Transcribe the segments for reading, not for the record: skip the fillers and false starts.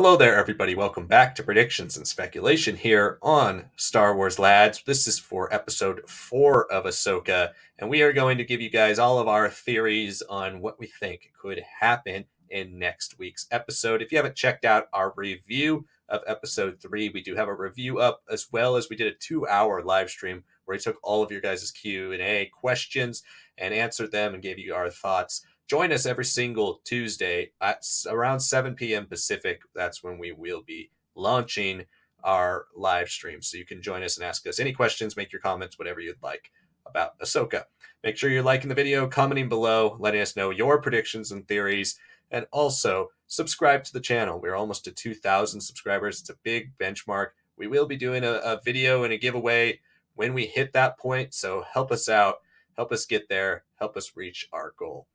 Hello there, everybody. Welcome back to Predictions and Speculation here on Star Wars Lads. This is for episode 4 of Ahsoka, and we are going to give you guys all of our theories on what we think could happen in next week's episode. If you haven't checked out our review of episode 3, we do have a review up, as well as we did a 2-hour live stream where we took all of your guys' Q&A questions and answered them and gave you our thoughts. Join us every single Tuesday at around 7 p.m. Pacific. That's when we will be launching our live stream. So you can join us and ask us any questions, make your comments, whatever you'd like about Ahsoka. Make sure you're liking the video, commenting below, letting us know your predictions and theories, and also subscribe to the channel. We're almost to 2,000 subscribers. It's a big benchmark. We will be doing a video and a giveaway when we hit that point. So help us out, help us get there, help us reach our goal.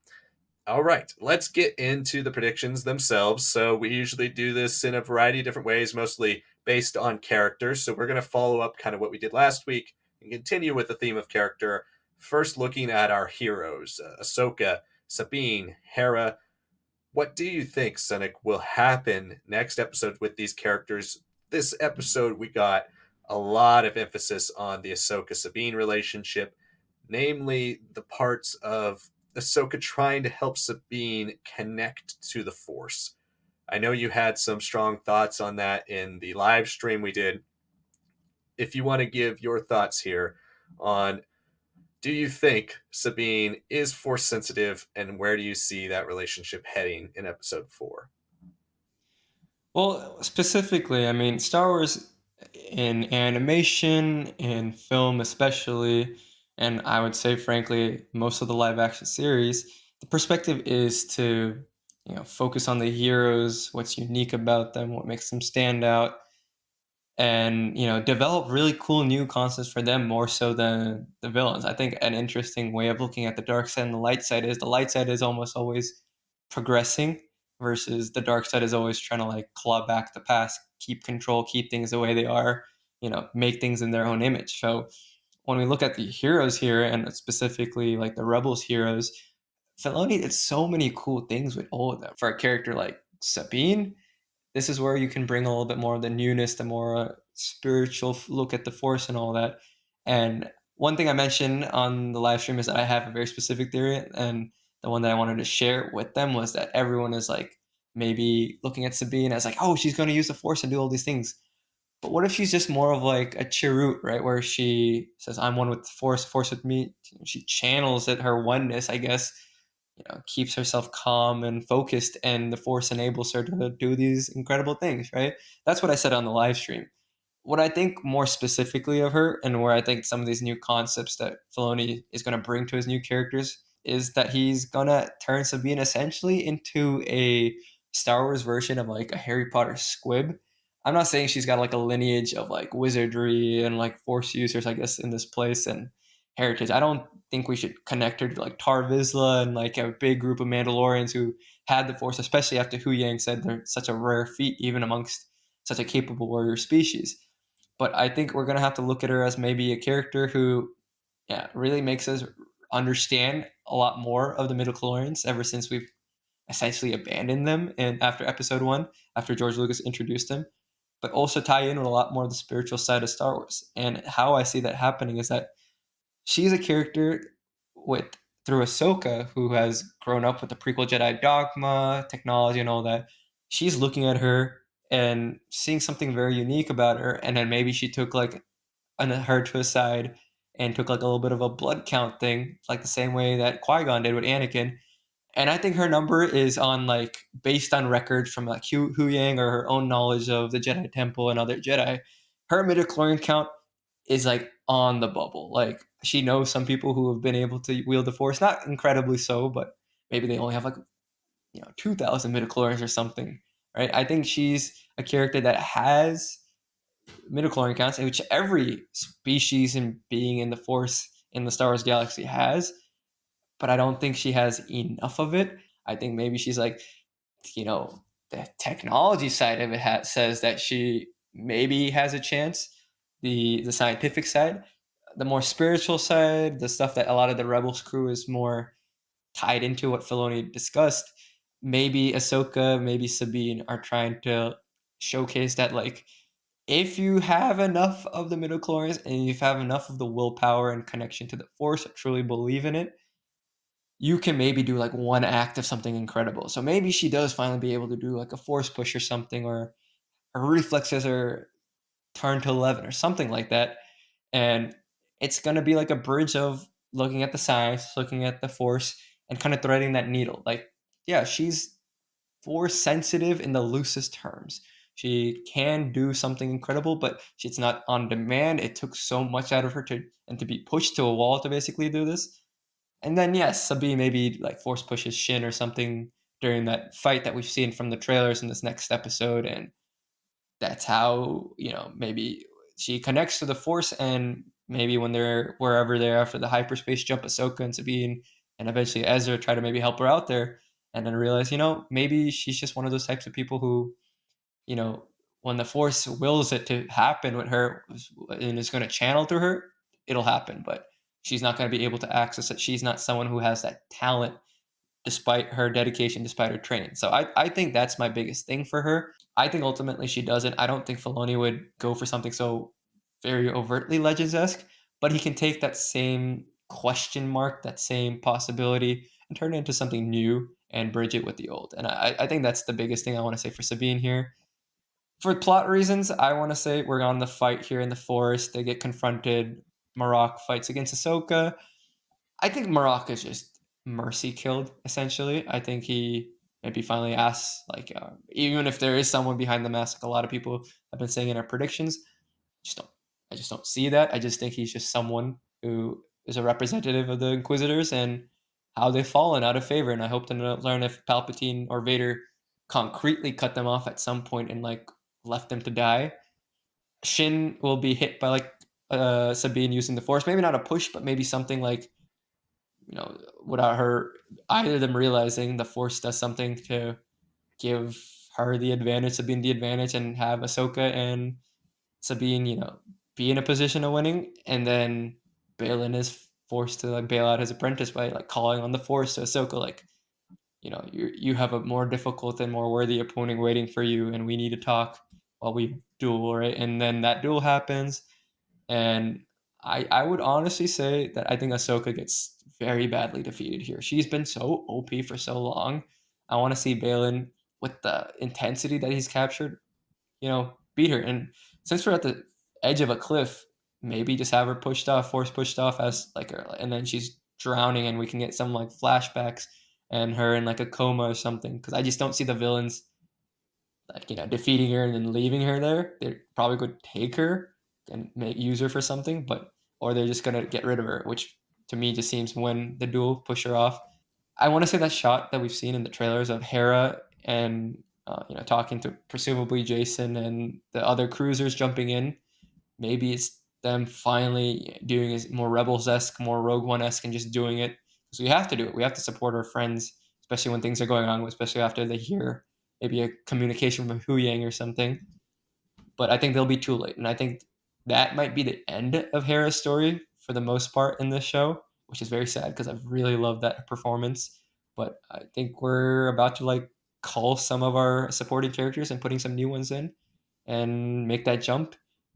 All right, let's get into the predictions themselves. So we usually do this in a variety of different ways, mostly based on characters. So we're going to follow up kind of what we did last week and continue with the theme of character. First, looking at our heroes, Ahsoka, Sabine, Hera. What do you think, Sanak, will happen next episode with these characters? This episode, we got a lot of emphasis on the Ahsoka-Sabine relationship, namely the parts of Ahsoka trying to help Sabine connect to the Force. I know you had some strong thoughts on that in the live stream we did. If you want to give your thoughts here on, do you think Sabine is Force sensitive, and where do you see that relationship heading in episode 4? Well, specifically, I mean, Star Wars in animation, in film especially, and I would say, frankly, most of the live action series, the perspective is to, focus on the heroes, what's unique about them, what makes them stand out, and, develop really cool new concepts for them more so than the villains. I think an interesting way of looking at the dark side and the light side is almost always progressing versus the dark side is always trying to like claw back the past, keep control, keep things the way they are, make things in their own image. So when we look at the heroes here and specifically like the Rebels heroes, Filoni did so many cool things with all of them. For a character like Sabine, this is where you can bring a little bit more of the newness, the more spiritual look at the Force and all that. And one thing I mentioned on the live stream is that I have a very specific theory, and the one that I wanted to share with them was that everyone is like maybe looking at Sabine as like, oh, she's going to use the Force and do all these things. But what if she's just more of like a Chirrut, right? Where she says, I'm one with the Force with me. She channels it, her oneness, I guess, keeps herself calm and focused, and the Force enables her to do these incredible things, right? That's what I said on the live stream. What I think more specifically of her, and where I think some of these new concepts that Filoni is going to bring to his new characters, is that he's going to turn Sabine essentially into a Star Wars version of like a Harry Potter squib. I'm not saying she's got like a lineage of like wizardry and like Force users, I guess, in this place and heritage. I don't think we should connect her to like Tar Vizsla and like a big group of Mandalorians who had the Force, especially after Hu Yang said they're such a rare feat, even amongst such a capable warrior species. But I think we're gonna have to look at her as maybe a character who, yeah, really makes us understand a lot more of the midichlorians ever since we've essentially abandoned them and after episode 1, after George Lucas introduced them, but also tie in with a lot more of the spiritual side of Star Wars. And how I see that happening is that she's a character with through Ahsoka who has grown up with the prequel Jedi dogma, technology, and all that. She's looking at her and seeing something very unique about her, and then maybe she took like her to a side and took like a little bit of a blood count thing, like the same way that Qui-Gon did with Anakin. And I think her number is on like based on records from like Hu Yang or her own knowledge of the Jedi Temple and other Jedi. Her midichlorian count is like on the bubble. Like she knows some people who have been able to wield the Force, not incredibly so, but maybe they only have like 2,000 midichlorians or something, right? I think she's a character that has midichlorian counts, in which every species and being in the Force in the Star Wars galaxy has, but I don't think she has enough of it. I think maybe she's like, the technology side of it says that she maybe has a chance. The scientific side, the more spiritual side, the stuff that a lot of the Rebels crew is more tied into what Filoni discussed. Maybe Ahsoka, maybe Sabine are trying to showcase that like if you have enough of the midichlorians and you have enough of the willpower and connection to the force, or truly believe in it, you can maybe do like one act of something incredible. So maybe she does finally be able to do like a force push or something, or her reflexes are turned to 11 or something like that. And it's going to be like a bridge of looking at the science, looking at the force, and kind of threading that needle. Like, yeah, she's force sensitive in the loosest terms. She can do something incredible, but it's not on demand. It took so much out of her to be pushed to a wall to basically do this. And then yes, Sabine maybe like force pushes Shin or something during that fight that we've seen from the trailers in this next episode, and that's how maybe she connects to the Force, and maybe when they're wherever they are after the hyperspace jump, Ahsoka and Sabine and eventually Ezra try to maybe help her out there, and then realize maybe she's just one of those types of people who you know when the Force wills it to happen with her and is going to channel through her, it'll happen, but she's not going to be able to access it. She's not someone who has that talent despite her dedication, despite her training. So I think that's my biggest thing for her. I think ultimately she doesn't. I don't think Filoni would go for something so very overtly Legends esque, but he can take that same question mark, that same possibility, and turn it into something new and bridge it with the old. And I think that's the biggest thing I want to say for Sabine here. For plot reasons, I want to say we're on the fight here in the forest. They get confronted. Marrok fights against Ahsoka. I think Marrok is just mercy killed, essentially. I think he maybe finally asks, like, even if there is someone behind the mask, like a lot of people have been saying in our predictions, just don't. I just don't see that. I just think he's just someone who is a representative of the Inquisitors and how they've fallen out of favor. And I hope to learn if Palpatine or Vader concretely cut them off at some point and like left them to die. Shin will be hit by like Sabine using the Force. Maybe not a push, but maybe something like without her either of them realizing the Force does something to give her the advantage, Sabine the advantage, and have Ahsoka and Sabine, be in a position of winning, and then Baylan is forced to like bail out his apprentice by like calling on the Force to Ahsoka, like, you have a more difficult and more worthy opponent waiting for you, and we need to talk while we duel, right? And then that duel happens, and I would honestly say that I think Ahsoka gets very badly defeated here. She's been so OP for so long. I want to see Baylan with the intensity that he's captured, beat her. And since we're at the edge of a cliff, maybe just have her pushed off, force pushed off as like her, and then she's drowning, and we can get some like flashbacks and her in like a coma or something. Because I just don't see the villains like defeating her and then leaving her there. They're probably going to take her and use her for something, but or they're just gonna get rid of her, which to me just seems when the duel push her off. I want to say that shot that we've seen in the trailers of Hera and talking to presumably Jason and the other cruisers jumping in. Maybe it's them finally doing is more Rebels esque, more Rogue One esque, and just doing it because we have to do it. We have to support our friends, especially when things are going on, especially after they hear maybe a communication from Hu Yang or something. But I think they'll be too late, and I think that might be the end of Hera's story for the most part in this show, which is very sad because I've really loved that performance. But I think we're about to like cull some of our supporting characters and putting some new ones in and make that jump.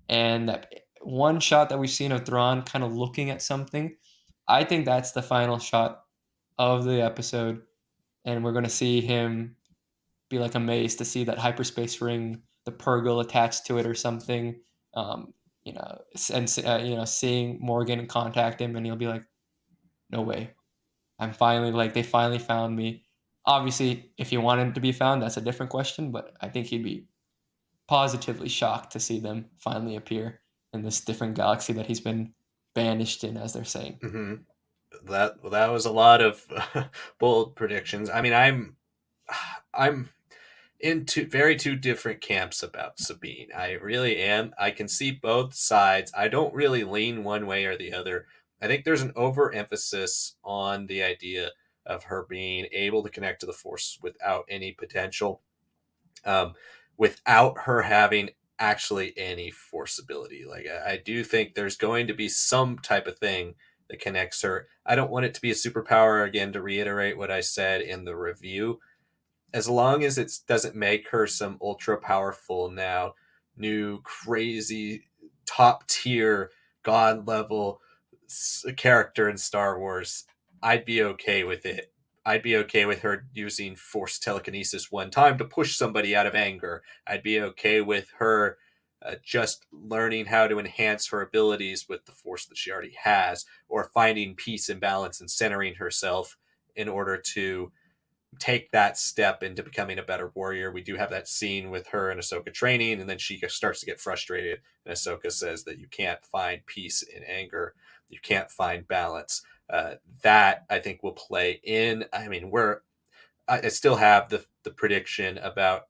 And that one shot that we've seen of Thrawn kind of looking at something, I think that's the final shot of the episode, and we're going to see him be like amazed to see that hyperspace ring, the Purgle attached to it or something. Um, and seeing Morgan contact him, and he'll be like, "No way, I'm finally like they finally found me." Obviously, if he wanted to be found, that's a different question. But I think he'd be positively shocked to see them finally appear in this different galaxy that he's been banished in, as they're saying. Hmm. That was a lot of bold predictions. I mean, I'm in two different camps about Sabine. I really am. I can see both sides. I don't really lean one way or the other. I think there's an overemphasis on the idea of her being able to connect to the Force without any potential, um, without her having actually any Force ability. Like, I do think there's going to be some type of thing that connects her. I don't want it to be a superpower, again, to reiterate what I said in the review. as long as it doesn't make her some ultra powerful now new crazy top tier god level character in Star Wars, I'd be okay with it. I'd be okay with her using force telekinesis one time to push somebody out of anger. I'd be okay with her just learning how to enhance her abilities with the force that she already has, or finding peace and balance and centering herself in order to take that step into becoming a better warrior. We do have that scene with her and Ahsoka training, and then she starts to get frustrated. And Ahsoka says that you can't find peace in anger, you can't find balance. That I think will play in. I mean, I still have the prediction about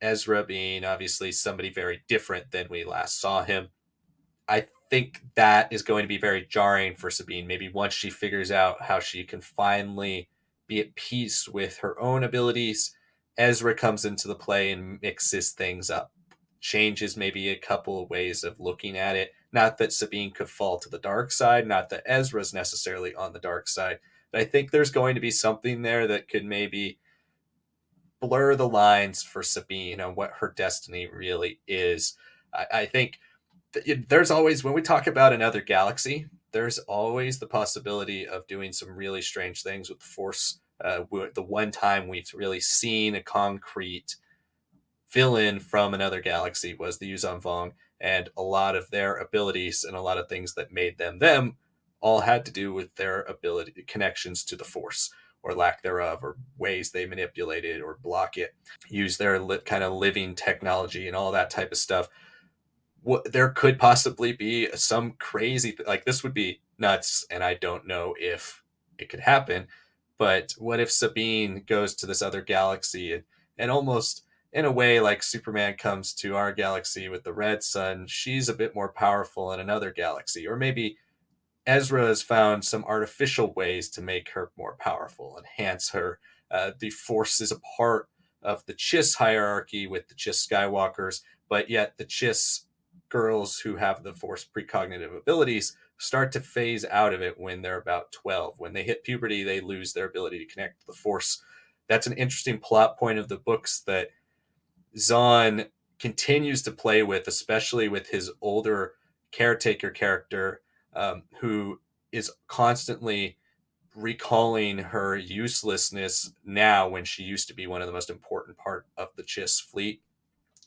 Ezra being obviously somebody very different than we last saw him. I think that is going to be very jarring for Sabine. Maybe once she figures out how she can finally be at peace with her own abilities, Ezra comes into the play and mixes things up, changes maybe a couple of ways of looking at it. Not that Sabine could fall to the dark side, not that Ezra's necessarily on the dark side, but I think there's going to be something there that could maybe blur the lines for Sabine on what her destiny really is. I think there's always, when we talk about another galaxy, there's always the possibility of doing some really strange things with the force. The one time we've really seen a concrete villain from another galaxy was the Yuzan Vong, and a lot of their abilities and a lot of things that made them all had to do with their ability connections to the force, or lack thereof, or ways they manipulate it or block it, use their kind of living technology and all that type of stuff. There could possibly be some crazy, like, this would be nuts, and I don't know if it could happen, but what if Sabine goes to this other galaxy, and almost in a way like Superman comes to our galaxy with the red sun, she's a bit more powerful in another galaxy, or maybe Ezra has found some artificial ways to make her more powerful, enhance her. The Force is a part of the Chiss hierarchy with the Chiss Skywalkers, but yet the Chiss girls who have the Force precognitive abilities start to phase out of it when they're about 12. When they hit puberty, they lose their ability to connect to the Force. That's an interesting plot point of the books that Zahn continues to play with, especially with his older caretaker character, who is constantly recalling her uselessness now when she used to be one of the most important part of the Chiss fleet.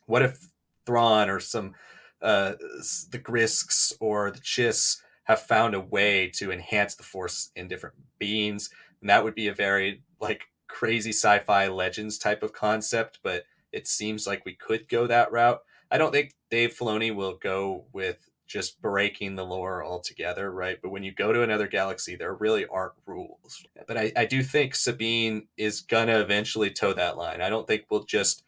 What if Thrawn or some the Grisks or the Chiss have found a way to enhance the Force in different beings? And that would be a very like crazy sci-fi legends type of concept, but it seems like we could go that route. I don't think Dave Filoni will go with just breaking the lore altogether, right? But when you go to another galaxy, there really aren't rules. But I do think Sabine is gonna eventually toe that line. I don't think we'll just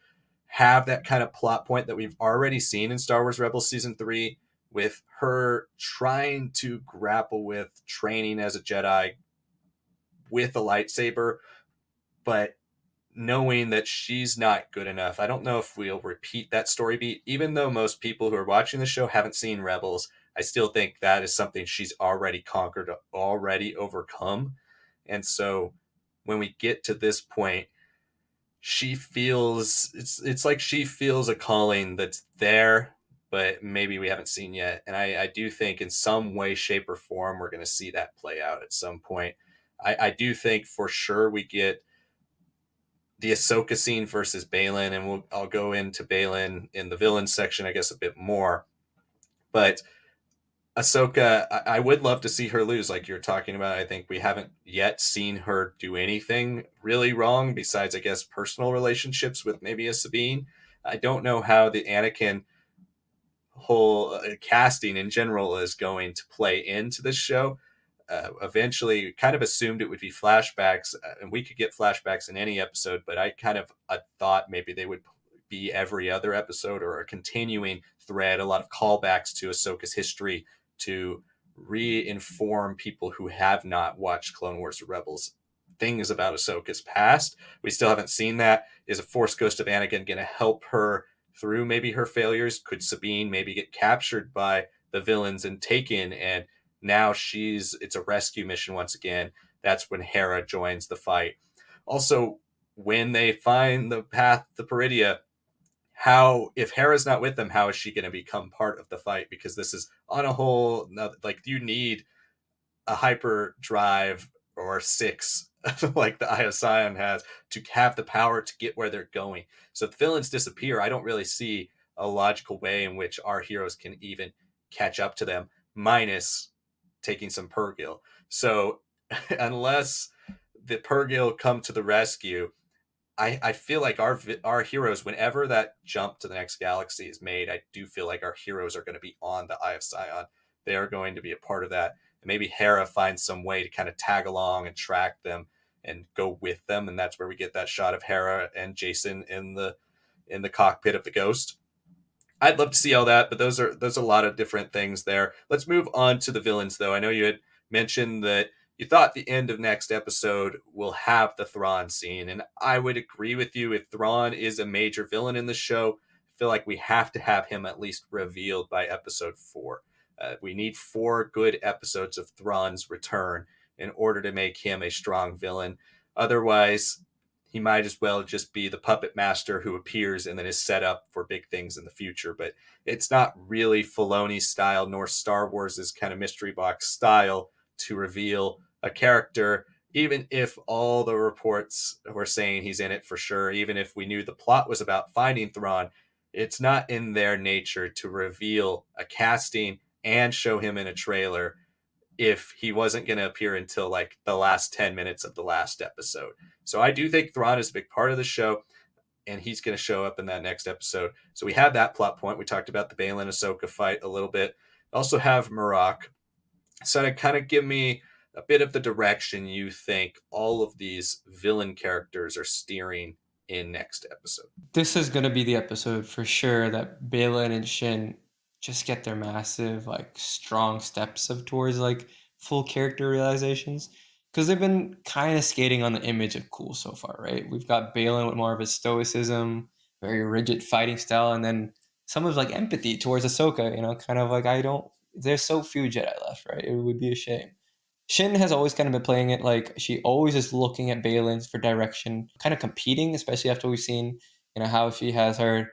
have that kind of plot point that we've already seen in Star Wars Rebels Season 3, with her trying to grapple with training as a Jedi with a lightsaber, but knowing that she's not good enough. I don't know if we'll repeat that story beat. Even though most people who are watching the show haven't seen Rebels, I still think that is something she's already conquered, already overcome. And so when we get to this point, she feels it's like she feels a calling that's there, but maybe we haven't seen yet. And I do think in some way, shape, or form we're going to see that play out at some point. I do think for sure we get the Ahsoka scene versus Baylan, and I'll go into Baylan in the villain section, I guess, a bit more. But Ahsoka, I would love to see her lose, like you're talking about. I think we haven't yet seen her do anything really wrong, besides, I guess, personal relationships with maybe a Sabine. I don't know how the Anakin whole casting in general is going to play into this show. Eventually kind of assumed it would be flashbacks, and we could get flashbacks in any episode, but I kind of thought maybe they would be every other episode, or a continuing thread, a lot of callbacks to Ahsoka's history to re-inform people who have not watched Clone Wars or Rebels things about Ahsoka's past. We still haven't seen that. Is a Force Ghost of Anakin going to help her through maybe her failures? Could Sabine maybe get captured by the villains and taken, and now it's a rescue mission once again? That's when Hera joins the fight. Also, when they find the path to Peridia, how, if Hera's not with them, how is she going to become part of the fight? Because this is on a whole, like, you need a hyper drive or six like the Eye of Sion has to have the power to get where they're going. So if the villains disappear, I don't really see a logical way in which our heroes can even catch up to them, minus taking some Purgil. So unless the Purgil come to the rescue, I feel like our heroes, whenever that jump to the next galaxy is made, I do feel like our heroes are going to be on the Eye of Sion. They are going to be a part of that. And maybe Hera finds some way to kind of tag along and track them and go with them, and that's where we get that shot of Hera and Jason in the cockpit of the Ghost. I'd love to see all that, but there's a lot of different things there. Let's move on to the villains, though. I know you had mentioned that you thought the end of next episode will have the Thrawn scene, and I would agree with you. If Thrawn is a major villain in the show, I feel like we have to have him at least revealed by episode 4. We need 4 good episodes of Thrawn's return in order to make him a strong villain. Otherwise, he might as well just be the puppet master who appears and then is set up for big things in the future. But it's not really Filoni's style nor Star Wars's kind of mystery box style to reveal a character, even if all the reports were saying he's in it for sure, even if we knew the plot was about finding Thrawn. It's not in their nature to reveal a casting and show him in a trailer if he wasn't going to appear until like the last 10 minutes of the last episode. So I do think Thrawn is a big part of the show, and he's going to show up in that next episode. So we have that plot point. We talked about the Baylan Ahsoka fight a little bit. Also have Marrok. So to kind of give me a bit of the direction you think all of these villain characters are steering in next episode. This is gonna be the episode for sure that Baylan and Shin just get their massive, like, strong steps of towards like full character realizations. Because they've been kind of skating on the image of cool so far, right? We've got Baylan with more of his stoicism, very rigid fighting style, and then some of like empathy towards Ahsoka, kind of like I don't there's so few Jedi left, right? It would be a shame. Shin has always kind of been playing it like she always is looking at Baylan's for direction, kind of competing, especially after we've seen, how she has her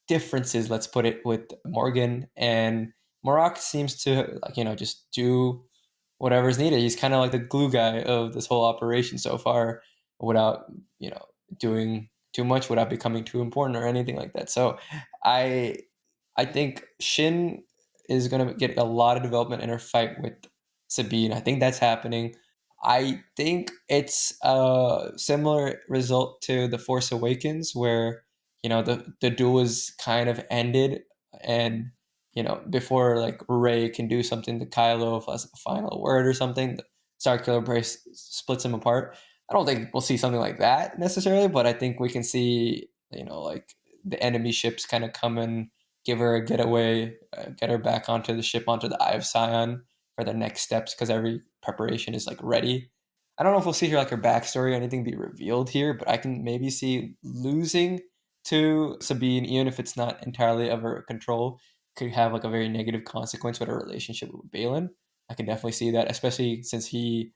differences, let's put it, with Morgan. And Marrok seems to, like, just do whatever's needed. He's kind of like the glue guy of this whole operation so far without, doing too much, without becoming too important or anything like that. So I I think Shin is going to get a lot of development in her fight with Sabine. I think that's happening. I think it's a similar result to The Force Awakens, where the duel is kind of ended, and before like Rey can do something to Kylo, if that's a final word or something, the Starkiller Brace splits him apart. I don't think we'll see something like that necessarily, but I think we can see like the enemy ships kind of come and give her a getaway, get her back onto the ship, onto the Eye of Sion for the next steps, because every preparation is like ready. I don't know if we'll see her like her backstory or anything be revealed here, but I can maybe see losing to Sabine, even if it's not entirely of her control, could have like a very negative consequence with her relationship with Baylan. I can definitely see that, especially since he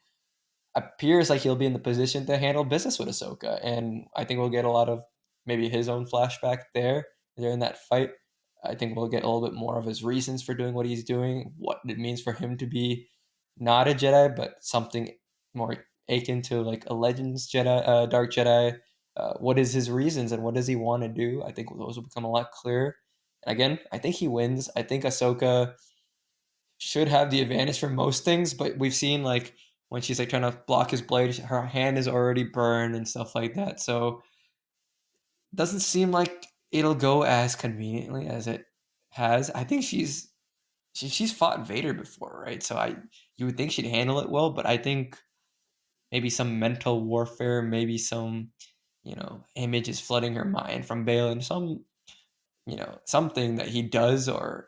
appears like he'll be in the position to handle business with Ahsoka, and I think we'll get a lot of maybe his own flashback there during that fight. I think we'll get a little bit more of his reasons for doing what he's doing, what it means for him to be not a Jedi, but something more akin to like a Legends Jedi, Dark Jedi. What is his reasons and what does he want to do? I think those will become a lot clearer. And again, I think he wins. I think Ahsoka should have the advantage for most things, but we've seen like when she's like trying to block his blade, her hand is already burned and stuff like that. So doesn't seem like it'll go as conveniently as it has. I think she's fought Vader before, right? So you would think she'd handle it well, but I think maybe some mental warfare, maybe some images flooding her mind from Baylan, some something that he does or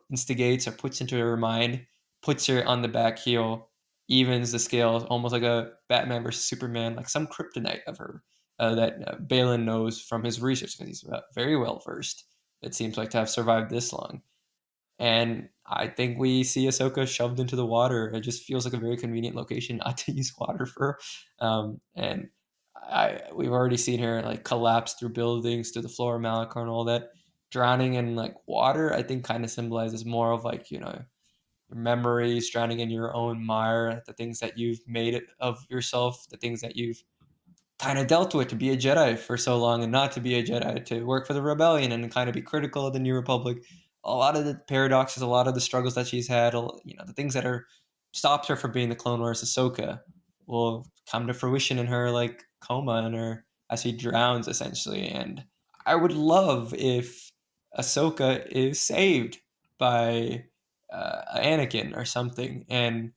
instigates or puts into her mind, puts her on the back heel, evens the scales, almost like a Batman versus Superman, like some kryptonite of her that Baylan knows from his research, because he's very well versed. It seems like to have survived this long. And I think we see Ahsoka shoved into the water. It just feels like a very convenient location not to use water for. And we've already seen her like collapse through buildings, through the floor of Malachor and all that. Drowning in like water, I think, kind of symbolizes more of like your memories, drowning in your own mire, the things that you've made it of yourself, the things that you've kind of dealt with to be a Jedi for so long and not to be a Jedi, to work for the rebellion and kind of be critical of the New Republic. A lot of the paradoxes, a lot of the struggles that she's had, the things that are stopped her from being the Clone Wars Ahsoka will come to fruition in her like coma and her as she drowns essentially. And I would love if Ahsoka is saved by Anakin or something, and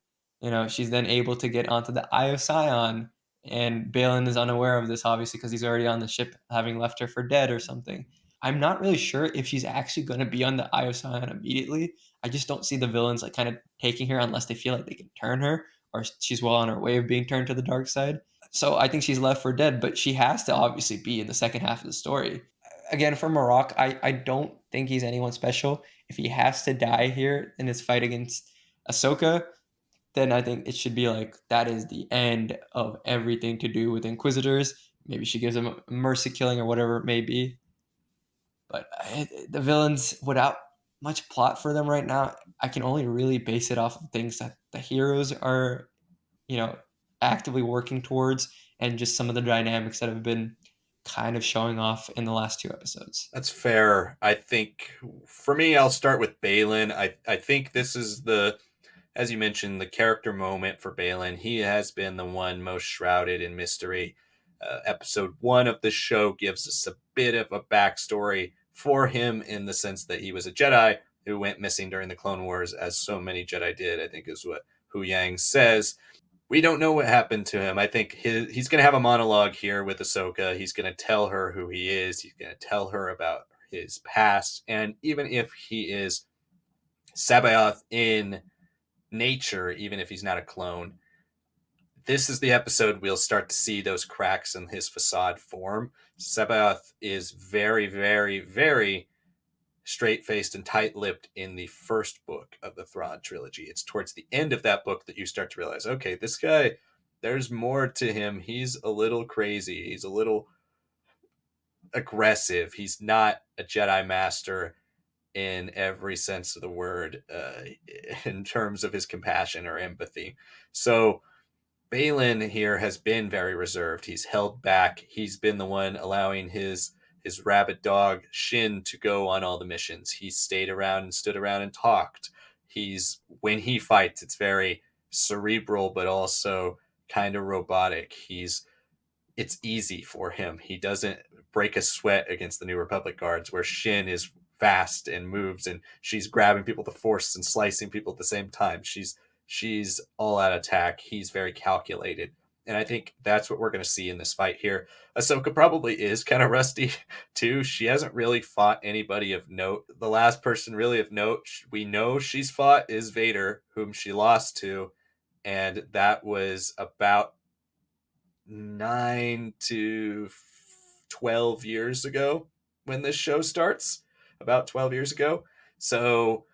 she's then able to get onto the Eye of Sion, and Baylan is unaware of this, obviously, because he's already on the ship, having left her for dead or something. I'm not really sure if she's actually going to be on the Eye of Sion immediately. I just don't see the villains like kind of taking her unless they feel like they can turn her, or she's well on her way of being turned to the dark side. So I think she's left for dead, but she has to obviously be in the second half of the story. Again, for Marrok, I don't think he's anyone special. If he has to die here in his fight against Ahsoka, then I think it should be like that is the end of everything to do with Inquisitors. Maybe she gives them a mercy killing or whatever it may be. But the villains, without much plot for them right now, I can only really base it off of things that the heroes are, you know, actively working towards, and just some of the dynamics that have been kind of showing off in the last two episodes. That's fair. I think for me, I'll start with Baylan. I think this is as you mentioned, the character moment for Baylan. He has been the one most shrouded in mystery. Episode 1 of the show gives us a bit of a backstory for him in the sense that he was a Jedi who went missing during the Clone Wars, as so many Jedi did, I think is what Hu Yang says. We don't know what happened to him. I think he's going to have a monologue here with Ahsoka. He's going to tell her who he is. He's going to tell her about his past. And even if he is Sabaoth in nature, even if he's not a clone, this is the episode we'll start to see those cracks in his facade form. Sabaoth is very, very, very straight faced and tight lipped in the first book of the Thrawn trilogy. It's towards the end of that book that you start to realize, okay, this guy, there's more to him. He's a little crazy. He's a little aggressive. He's not a Jedi master in every sense of the word, in terms of his compassion or empathy. So Baylan here has been very reserved. He's held back. He's been the one allowing his rabid dog Shin to go on all the missions. He stayed around and stood around and talked. When he fights, it's very cerebral but also kind of robotic. It's easy for him. He doesn't break a sweat against the New Republic guards, where Shin is fast and moves, and she's grabbing people with the Force and slicing people at the same time. She's all out attack. He's very calculated. And I think that's what we're going to see in this fight here. Ahsoka probably is kind of rusty too. She hasn't really fought anybody of note. The last person really of note we know she's fought is Vader, whom she lost to. And that was about 9 to 12 years ago when this show starts. About 12 years ago. So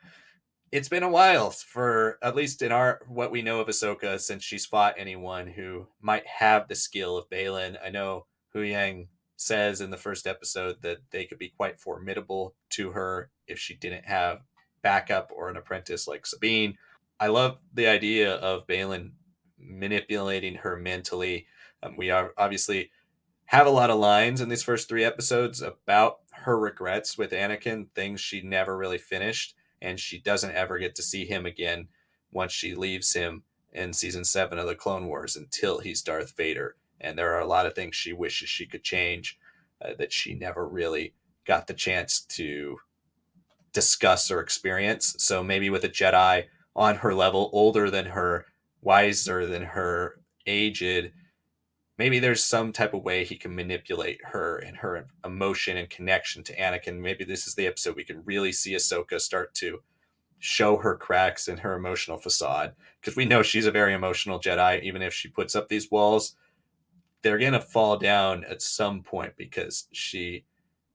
it's been a while, for at least in what we know of Ahsoka, since she's fought anyone who might have the skill of Baylan. I know Hu Yang says in the first episode that they could be quite formidable to her if she didn't have backup or an apprentice like Sabine. I love the idea of Baylan manipulating her mentally. We are obviously have a lot of lines in these first 3 episodes about her regrets with Anakin, things she never really finished, and she doesn't ever get to see him again once she leaves him in season 7 of the Clone Wars until he's Darth Vader. And there are a lot of things she wishes she could change, that she never really got the chance to discuss or experience. So maybe with a Jedi on her level, older than her, wiser than her, aged, maybe there's some type of way he can manipulate her and her emotion and connection to Anakin. Maybe this is the episode we can really see Ahsoka start to show her cracks in her emotional facade, because we know she's a very emotional Jedi. Even if she puts up these walls, they're going to fall down at some point, because she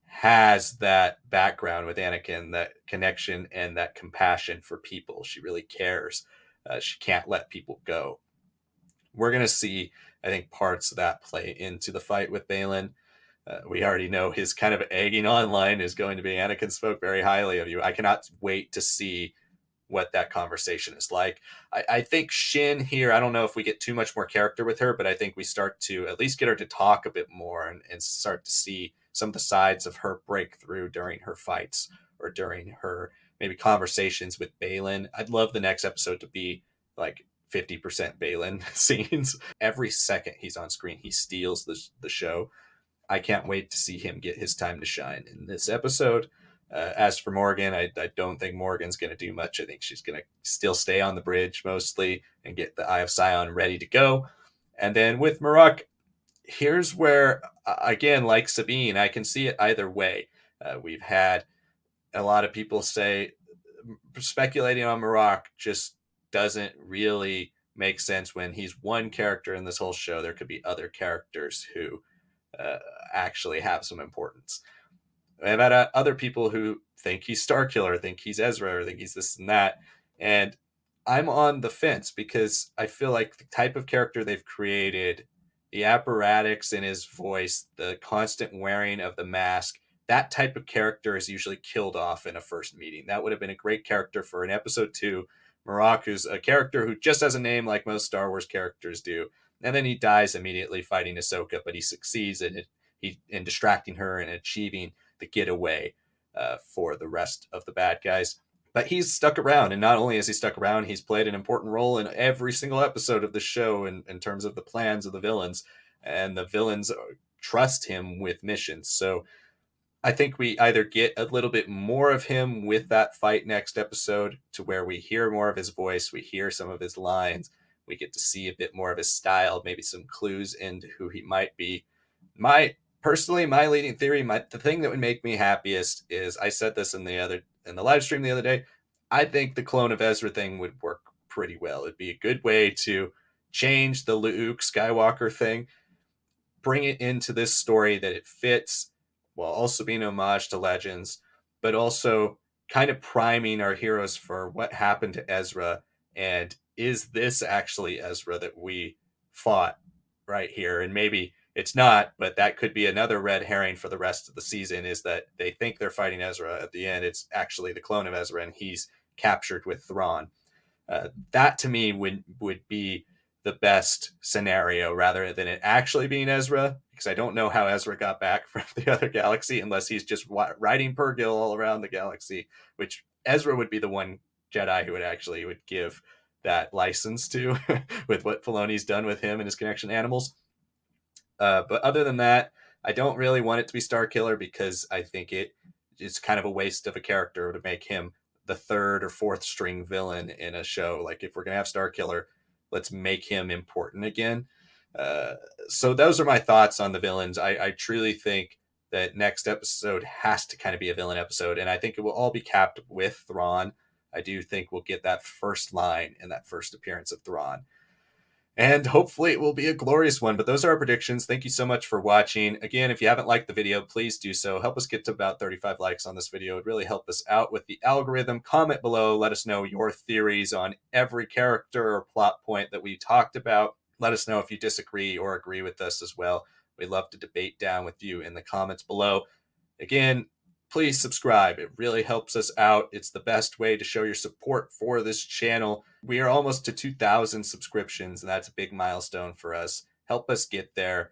has that background with Anakin, that connection and that compassion for people. She really cares. She can't let people go. We're going to see I think parts of that play into the fight with Baylan. We already know his kind of egging on line is going to be Anakin spoke very highly of you. I cannot wait to see what that conversation is like. I think Shin here, I don't know if we get too much more character with her, but I think we start to at least get her to talk a bit more and start to see some of the sides of her breakthrough during her fights or during her maybe conversations with Baylan. I'd love the next episode to be like 50% Baylan scenes. Every second he's on screen, he steals the show. I can't wait to see him get his time to shine in this episode. As for Morgan, I don't think Morgan's going to do much. I think she's going to still stay on the bridge mostly and get the Eye of Sion ready to go. And then with Marrok, here's where, again, like Sabine, I can see it either way. We've had a lot of people say speculating on Marrok just doesn't really make sense when he's one character in this whole show. There could be other characters who uh, actually have some importance. I've had other people who think he's Starkiller, think he's Ezra, or think he's this and that. And I'm on the fence because I feel like the type of character they've created, the apparatus in his voice, the constant wearing of the mask, that type of character is usually killed off in a first meeting. That would have been a great character for an episode 2. Marrok, who's a character who just has a name like most Star Wars characters do. And then he dies immediately fighting Ahsoka, but he succeeds in distracting her and achieving the getaway for the rest of the bad guys. But he's stuck around, and not only has he stuck around, he's played an important role in every single episode of the show in terms of the plans of the villains, and the villains trust him with missions. So I think we either get a little bit more of him with that fight next episode to where we hear more of his voice, we hear some of his lines, we get to see a bit more of his style, maybe some clues into who he might be. My leading theory, the thing that would make me happiest is, I said this in the live stream the other day, I think the clone of Ezra thing would work pretty well. It'd be a good way to change the Luke Skywalker thing, bring it into this story that it fits, while also being an homage to Legends, but also kind of priming our heroes for what happened to Ezra, and is this actually Ezra that we fought right here? And maybe it's not, but that could be another red herring for the rest of the season, is that they think they're fighting Ezra. At the end, it's actually the clone of Ezra, and he's captured with Thrawn. That to me would be the best scenario, rather than it actually being Ezra, because I don't know how Ezra got back from the other galaxy unless he's just riding Purrgil all around the galaxy, which Ezra would be the one Jedi who would give that license to with what Filoni's done with him and his connection to animals. But other than that, I don't really want it to be Starkiller, because I think it's kind of a waste of a character to make him the third or fourth string villain in a show. Like, if we're going to have Starkiller, let's make him important again. So those are my thoughts on the villains. I truly think that next episode has to kind of be a villain episode, and I think it will all be capped with Thrawn. I do think we'll get that first line and that first appearance of Thrawn. And hopefully it will be a glorious one. But those are our predictions. Thank you so much for watching. Again, if you haven't liked the video, please do so. Help us get to about 35 likes on this video. It would really help us out with the algorithm. Comment below. Let us know your theories on every character or plot point that we talked about. Let us know if you disagree or agree with us as well. We'd love to debate down with you in the comments below. Again, please subscribe. It really helps us out. It's the best way to show your support for this channel. We are almost to 2,000 subscriptions, and that's a big milestone for us. Help us get there.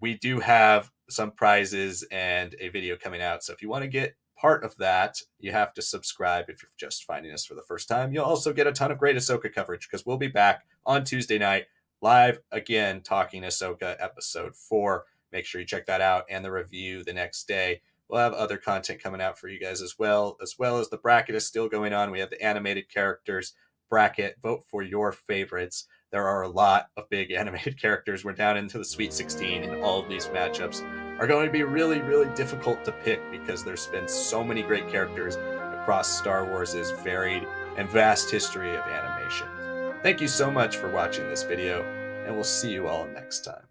We do have some prizes and a video coming out, so if you want to get part of that, you have to subscribe if you're just finding us for the first time. You'll also get a ton of great Ahsoka coverage, because we'll be back on Tuesday night, live again, talking Ahsoka episode 4. Make sure you check that out, and the review the next day. We'll have other content coming out for you guys as well as the bracket is still going on. We have the animated characters bracket. Vote for your favorites. There are a lot of big animated characters. We're down into the Sweet 16, and all of these matchups are going to be really, really difficult to pick, because there's been so many great characters across Star Wars' varied and vast history of animation. Thank you so much for watching this video, and we'll see you all next time.